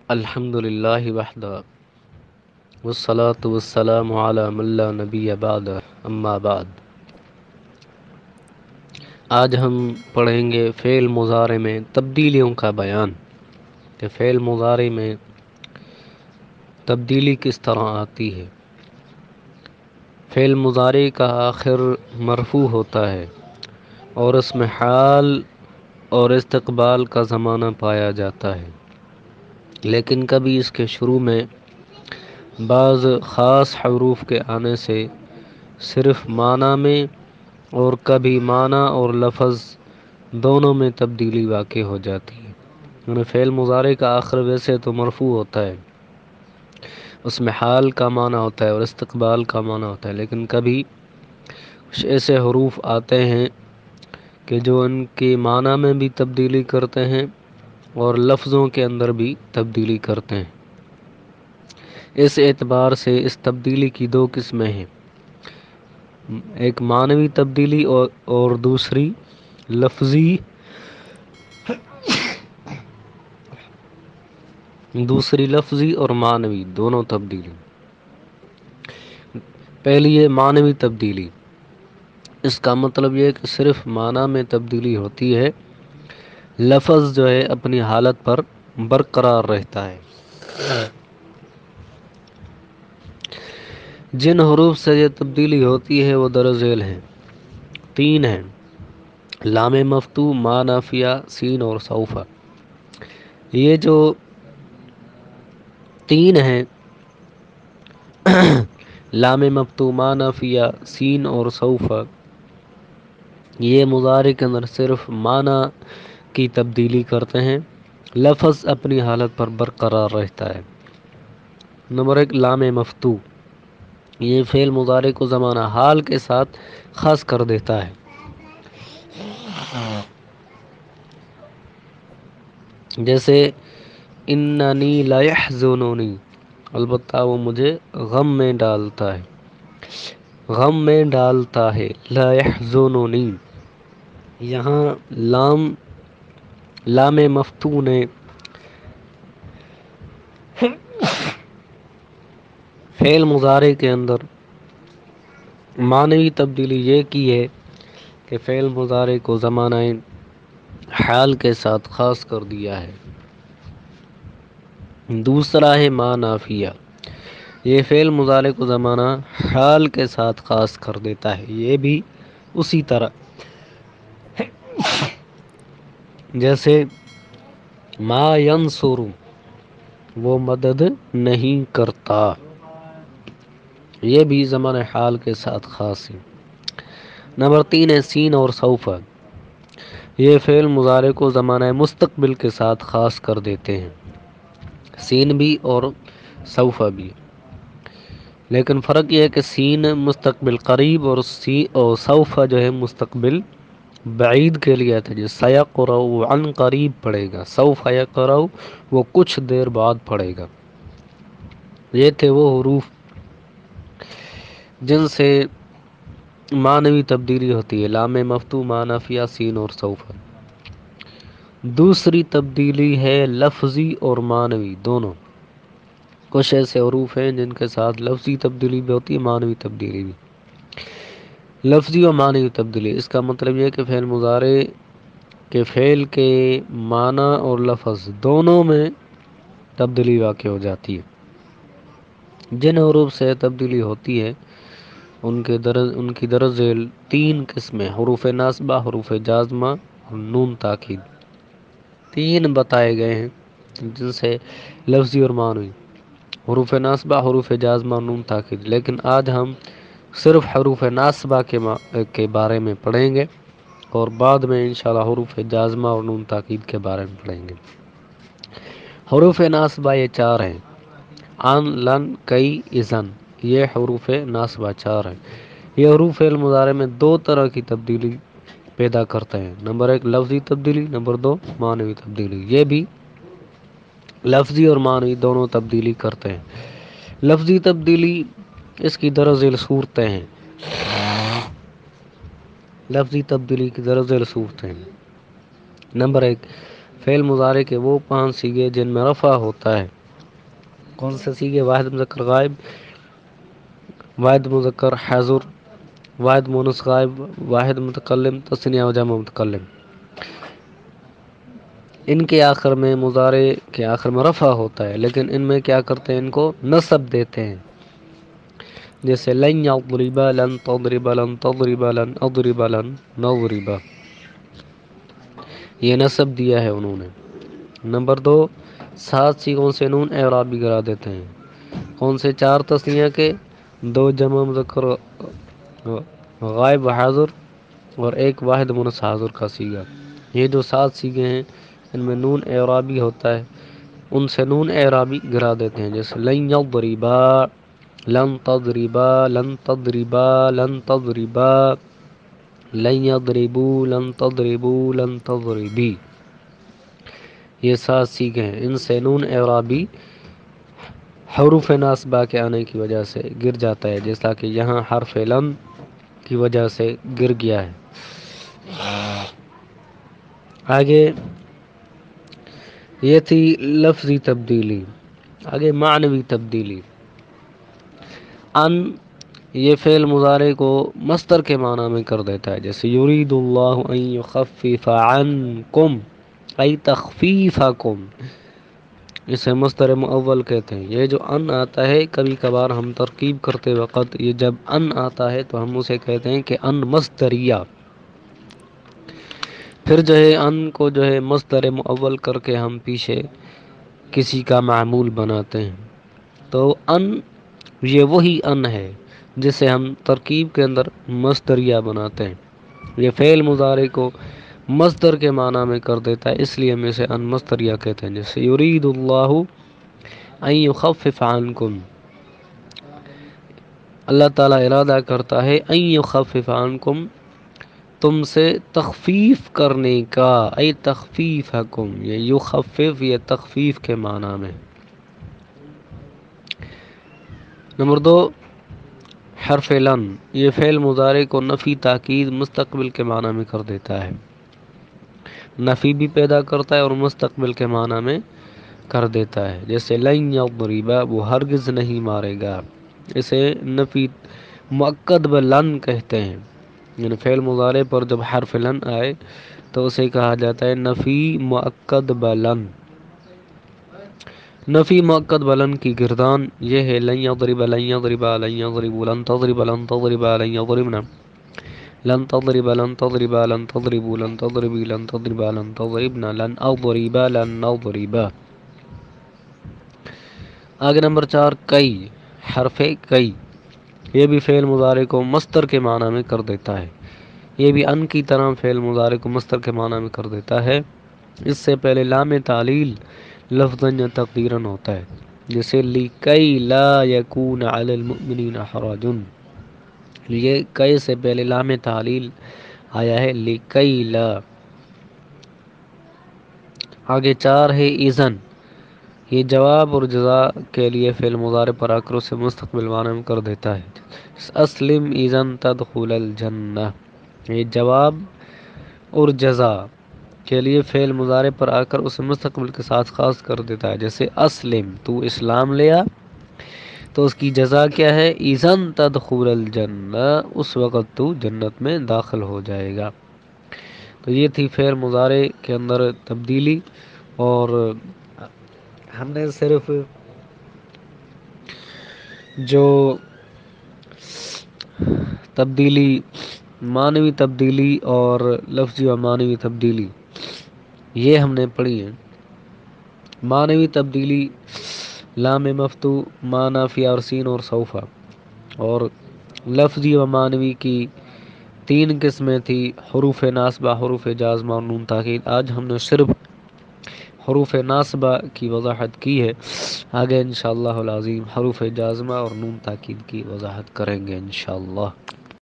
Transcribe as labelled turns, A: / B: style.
A: الحمدللہ وحدہ والصلاة والسلام علی من لا نبی بعدہ اما بعد۔ آج ہم پڑھیں گے فعل مضارع میں تبدیلیوں کا بیان کہ فعل مضارع میں تبدیلی کس طرح آتی ہے۔ فعل مضارع کا آخر مرفوع ہوتا ہے اور اس میں حال اور استقبال کا زمانہ پایا جاتا ہے، لیکن کبھی اس کے شروع میں بعض خاص حروف کے آنے سے صرف معنی میں اور کبھی معنی اور لفظ دونوں میں تبدیلی واقع ہو جاتی ہے۔ یعنی فعل مضارع کا آخر ویسے تو مرفوع ہوتا ہے، اس میں حال کا معنی ہوتا ہے اور استقبال کا معنی ہوتا ہے، لیکن کبھی کچھ ایسے حروف آتے ہیں کہ جو ان کے معنی میں بھی تبدیلی کرتے ہیں اور لفظوں کے اندر بھی تبدیلی کرتے ہیں۔ اس اعتبار سے اس تبدیلی کی دو قسمیں ہیں، ایک معنوی تبدیلی اور دوسری لفظی اور معنوی دونوں تبدیلی۔ پہلی ہے معنوی تبدیلی، اس کا مطلب یہ کہ صرف معنی میں تبدیلی ہوتی ہے، لفظ جو ہے اپنی حالت پر برقرار رہتا ہے۔ جن حروف سے یہ تبدیلی ہوتی ہے وہ درج ذیل ہیں، تین ہیں: لام مفتوح، ما نافیہ، سین اور سوف۔ یہ جو تین ہیں لام مفتوح، ما نافیہ، سین اور سوف، یہ مضارع کے اندر صرف معنی کی تبدیلی کرتے ہیں، لفظ اپنی حالت پر برقرار رہتا ہے۔ نمبر ایک لام مفتوح، یہ فعل مضارع کو زمانہ حال کے ساتھ خاص کر دیتا ہے۔ جیسے اننی لا یحزننی، البتہ وہ مجھے غم میں ڈالتا ہے، غم میں ڈالتا ہے، لا یحزننی۔ یہاں لام مفتوح نے فعل مضارع کے اندر معنوی تبدیلی یہ کی ہے کہ فعل مضارع کو زمانہ حال کے ساتھ خاص کر دیا ہے۔ دوسرا ہے ما نافیہ، یہ فعل مضارع کو زمانہ حال کے ساتھ خاص کر دیتا ہے، یہ بھی اسی طرح جیسے ما ینصر، وہ مدد نہیں کرتا، یہ بھی زمانہ حال کے ساتھ خاص ہے۔ نمبر تین ہے سین اور سوف، یہ فعل مضارع کو زمانہ مستقبل کے ساتھ خاص کر دیتے ہیں، سین بھی اور سوف بھی، لیکن فرق یہ ہے کہ سین مستقبل قریب اور سوف جو ہے مستقبل بعید کے لیے آتا ہے، جو سیقرأ عن قریب پڑھے گا، سوف یقرأ وہ کچھ دیر بعد پڑھے گا۔ یہ تھے وہ حروف جن سے معنوی تبدیلی ہوتی ہے، لام مفتوح، ما نافیہ، سین اور سوف۔ دوسری تبدیلی ہے لفظی اور معنوی دونوں۔ کچھ ایسے حروف ہیں جن کے ساتھ لفظی تبدیلی بھی ہوتی ہے، معنوی تبدیلی بھی۔ لفظی اور معنوی تبدیلی، اس کا مطلب یہ ہے کہ فعل مضارع کے فعل کے معنی اور لفظ دونوں میں تبدیلی واقع ہو جاتی ہے۔ جن حروف سے تبدیلی ہوتی ہے ان کی درج ذیل تین قسمیں: حروف ناصبہ، حروف جازمہ اور نون تاکید، تین بتائے گئے ہیں جن سے لفظی اور معنوی، حروف ناصبہ، حروف جازمہ اور نون تاکید۔ لیکن آج ہم صرف حروف ناصبہ کے بارے میں پڑھیں گے اور بعد میں انشاءاللہ حروف جازمہ اور نون تاکید کے بارے میں پڑھیں گے۔ حروف ناصبہ یہ چار ہیں: ان، لن، کئی، اذن، یہ حروف ناصبہ چار ہیں۔ یہ حروف فعل مضارع میں دو طرح کی تبدیلی پیدا کرتے ہیں: نمبر ایک لفظی تبدیلی، نمبر دو معنوی تبدیلی۔ یہ بھی لفظی اور معنوی دونوں تبدیلی کرتے ہیں۔ لفظی تبدیلی اس کی درج ذیل صورتیں ہیں، لفظی تبدیلی کی درج ذیل صورتیں ہیں۔ نمبر ایک فعل مضارع کے وہ 5 سیغے جن میں رفع ہوتا ہے. کون سے سیغے؟ واحد مذکر غائب، واحد مذکر حاضر، واحد مونس غائب، واحد متکلم، تثنیہ و جمع متکلم. ان کے آخر میں، مضارع کے آخر میں رفع ہوتا ہے، لیکن ان میں کیا کرتے ہیں؟ ان کو نصب دیتے ہیں. جیسے لن یضرب، لن تضرب، لن تضرب، لن اضرب، لن نضرب، یہ نصب دیا ہے انہوں نے. نمبر 2، 7 سیغوں سے نون اعرابی گرا دیتے ہیں. کون سے؟ 4 تثنیہ کے، 2 جمع مذکر غائب و حاضر، اور 1 واحد مونس حاضر کا سیغہ. یہ جو 7 سیغے ہیں ان میں نون اعرابی ہوتا ہے، ان سے نون اعرابی گرا دیتے ہیں. جیسے لن یضربا، لن تضربا، لن تضربا، لن تضربا، لن یضربوا، لن تضربوا، لن تضربی. یہ 7 سیغے ہیں، ان سے نون اعرابی حروف ناصبہ کے آنے کی وجہ سے گر جاتا ہے، جیسا کہ یہاں حرف لن کی وجہ سے گر گیا ہے. آگے یہ تھی لفظی تبدیلی. آگے معنوی تبدیلی. ان یہ فعل مضارع کو مصدر کے معنی میں کر دیتا ہے. جیسے یرید اللہ ان یخفف عنکم، ای تخفیفکم، اسے مصدر مؤول کہتے ہیں. یہ جو ان آتا ہے کبھی کبھار ہم ترکیب کرتے وقت، یہ جب ان آتا ہے تو ہم اسے کہتے ہیں کہ ان مصدریہ. پھر جو ہے ان کو جو ہے مصدر مؤول کر کے ہم پیچھے کسی کا معمول بناتے ہیں. تو ان یہ وہی ان ہے جسے ہم ترکیب کے اندر مصدریہ بناتے ہیں. یہ فعل مضارع کو مصدر کے معنی میں کر دیتا ہے، اس لیے ہم اسے ان مصدریہ کہتے ہیں. جیسے یرید اللہ ان یخفف عنکم، اللہ تعالیٰ ارادہ کرتا ہے ان یخفف عنکم، تم سے تخفیف کرنے کا. ای تخفیفکم، یہ یخفف یہ تخفیف کے معنی میں. نمبر 2، حرف لن یہ فعل مضارع کو نفی، تاکید، مستقبل کے معنی میں کر دیتا ہے. نفی بھی پیدا کرتا ہے اور مستقبل کے معنی میں کر دیتا ہے. جیسے لن یضرب، وہ ہرگز نہیں مارے گا. اسے نفی مؤکد بلن کہتے ہیں. یعنی فعل مضارع پر جب حرف لن آئے تو اسے کہا جاتا ہے نفی مؤکد بلن. نفی مؤکد بلن کی گردان یہ ہے لن یضرب، لن یضرب، لن یضرب، لن تضرب، لن تضرب، لن یضربن، لن تضرب، لن تضرب، لن تضرب، لن تضربی، لن تضرب، لن تضربن، لن اضرب، لن نضرب. آگے نمبر 4، کئی حرف کئی یہ بھی فعل مضارع کو مصدر کے معنی میں کر دیتا ہے. یہ بھی ان کی طرح فعل مضارع کو مصدر کے معنی میں کر دیتا ہے. اس سے پہلے لام تعلیل لفظاً یا تقدیراً ہوتا ہے. جیسے لِكَيْ لَا يَكُونَ عَلَى الْمُؤْمِنِينَ حَرَجٌ، یہ کئی سے پہلے لام تعلیل آیا ہے لِكَيْ لَا. آگے 4 ہے اذن، یہ جواب اور جزا کے لیے فعل مضارع پر آ کر اسے مستقبل معنی میں کر دیتا ہے. اسلم اذن تدخل الجنہ، یہ جواب اور جزا کے لیے فعل مضارع پر آ کر اسے مستقبل کے ساتھ خاص کر دیتا ہے. جیسے اسلم، تو اسلام لیا، تو اس کی جزا کیا ہے؟ اذن تدخل الجنہ، اس وقت تو جنت میں داخل ہو جائے گا. تو یہ تھی فعل مضارع کے اندر تبدیلی، اور ہم نے صرف جو تبدیلی معنوی تبدیلی اور لفظی و معنوی تبدیلی یہ ہم نے پڑھی ہے. معنوی تبدیلی لام مفتو، ما نافیہ اور سین اور سوفا. اور لفظی و معنوی کی 3 قسمیں تھی، حروف ناصبہ، حروف جازمہ اور نون تاکید. آج ہم نے صرف حروف ناصبہ کی وضاحت کی ہے. آگے انشاءاللہ العظیم حروف جازمہ اور نون تاکید کی وضاحت کریں گے انشاءاللہ.